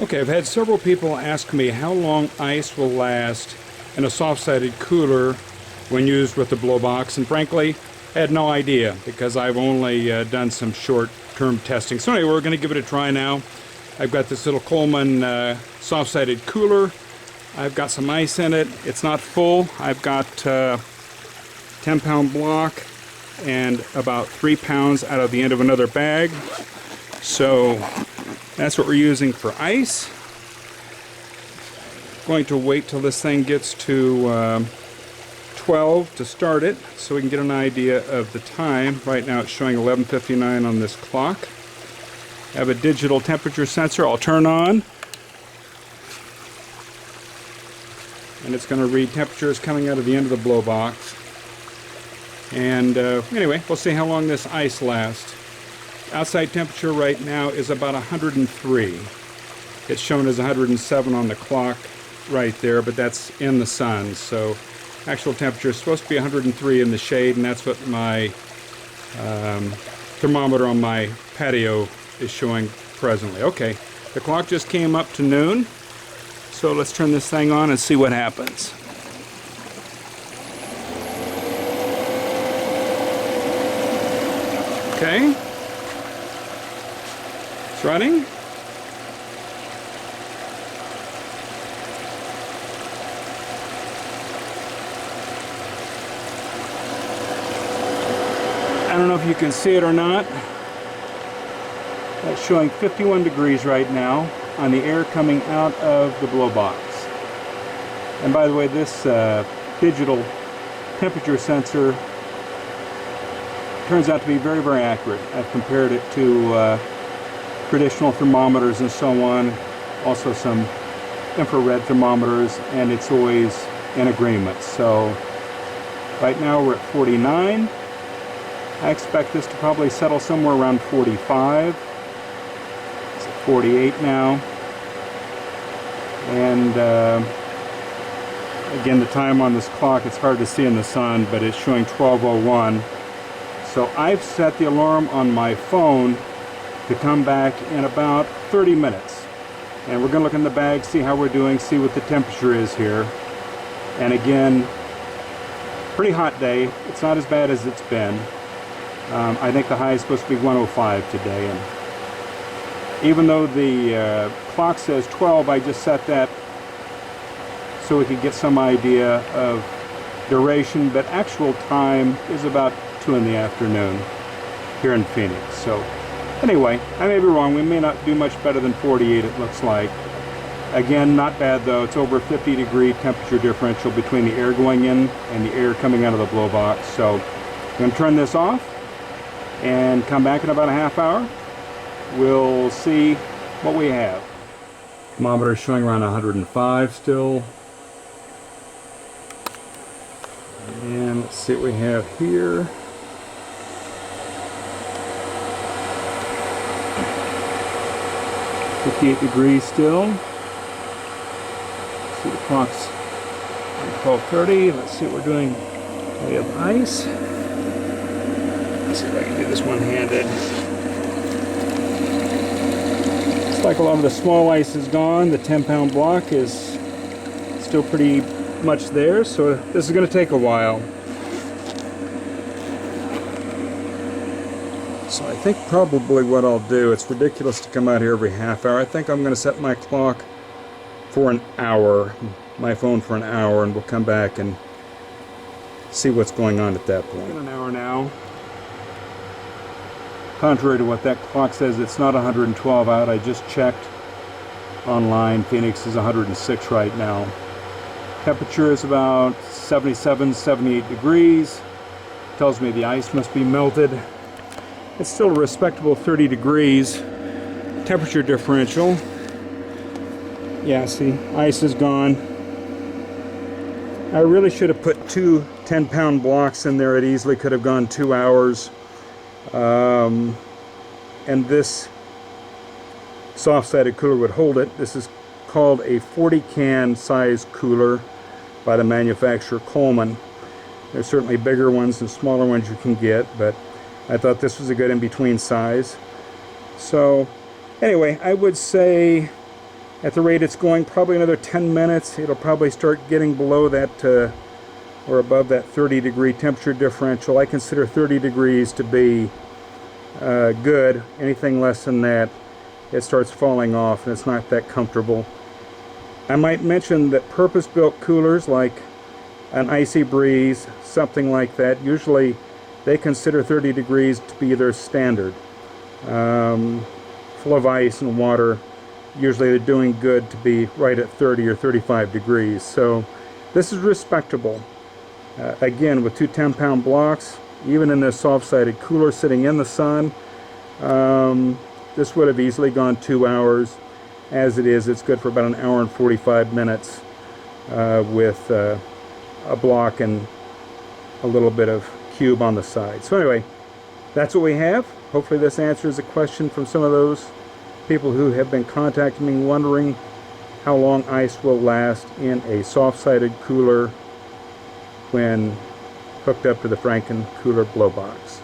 Okay, I've had several people ask me how long ice will last in a soft-sided cooler when used with the Blowbox, and frankly, I had no idea because I've only done some short-term testing. So anyway, we're going to give it a try now. I've got this little Coleman soft-sided cooler. I've got some ice in it. It's not full. I've got 10-pound block and about 3 pounds out of the end of another bag. So that's what we're using for ice. Going to wait till this thing gets to 12 to start it so we can get an idea of the time. Right now it's showing 11:59 on this clock. I have a digital temperature sensor I'll turn on, and it's going to read temperatures coming out of the end of the Blowbox. And anyway, we'll see how long this ice lasts. Outside temperature right now is about 103. It's shown as 107 on the clock right there, but that's in the sun. So actual temperature is supposed to be 103 in the shade, and that's what my thermometer on my patio is showing presently. Okay, the clock just came up to noon, so let's turn this thing on and see what happens. Okay, it's running. I don't know if you can see it or not. That's showing 51 degrees right now on the air coming out of the Blowbox. And by the way, this digital temperature sensor turns out to be very, very accurate. I've compared it to traditional thermometers and so on, also some infrared thermometers, and it's always in agreement. So right now we're at 49. I expect this to probably settle somewhere around 45. It's at 48 now. And again, the time on this clock, it's hard to see in the sun, but it's showing 12:01. So I've set the alarm on my phone to come back in about 30 minutes. And we're going to look in the bag, see how we're doing, see what the temperature is here. And again, pretty hot day. It's not as bad as it's been. I think the high is supposed to be 105 today. And even though the clock says 12, I just set that so we could get some idea of duration, but actual time is about 2 in the afternoon here in Phoenix. So anyway, I may be wrong. We may not do much better than 48, it looks like. Again, not bad though. It's over 50-degree temperature differential between the air going in and the air coming out of the Blowbox. So I'm going to turn this off and come back in about a half hour. We'll see what we have. Thermometer is showing around 105 still. And let's see what we have here. .58 degrees still. Let's see, the clock's 12:30. Let's see what we're doing. We have ice. Let's see if I can do this one-handed. Looks like a lot of the small ice is gone. The 10-pound block is still pretty much there, so this is going to take a while. So I think probably what I'll do, it's ridiculous to come out here every half hour. I think I'm going to set my clock for an hour, my phone for an hour, and we'll come back and see what's going on at that point. An hour now. Contrary to what that clock says, it's not 112 out. I just checked online. Phoenix is 106 right now. Temperature is about 77, 78 degrees. Tells me the ice must be melted. It's still a respectable 30 degrees temperature differential. Yeah, see, ice is gone. I really should have put 2 10-pound blocks in there. It easily could have gone 2 hours. And this soft-sided cooler would hold it. This is called a 40-can size cooler by the manufacturer Coleman. There's certainly bigger ones and smaller ones you can get, but I thought this was a good in-between size. So anyway, I would say At the rate it's going, probably another 10 minutes, it'll probably start getting below that or above that 30-degree temperature differential. I consider 30 degrees to be good. Anything less than that, it starts falling off and it's not that comfortable. I might mention that purpose-built coolers like an Icy Breeze, something like that, usually they consider 30 degrees to be their standard. Full of ice and water, usually they're doing good to be right at 30 or 35 degrees. So this is respectable. Again, with two 10-pound blocks, even in this soft-sided cooler sitting in the sun, this would have easily gone 2 hours. As it is, it's good for about 1 hour and 45 minutes with a block and a little bit of cube on the side. So anyway, that's what we have. Hopefully this answers a question from some of those people who have been contacting me wondering how long ice will last in a soft-sided cooler when hooked up to the Frankencooler Blowbox.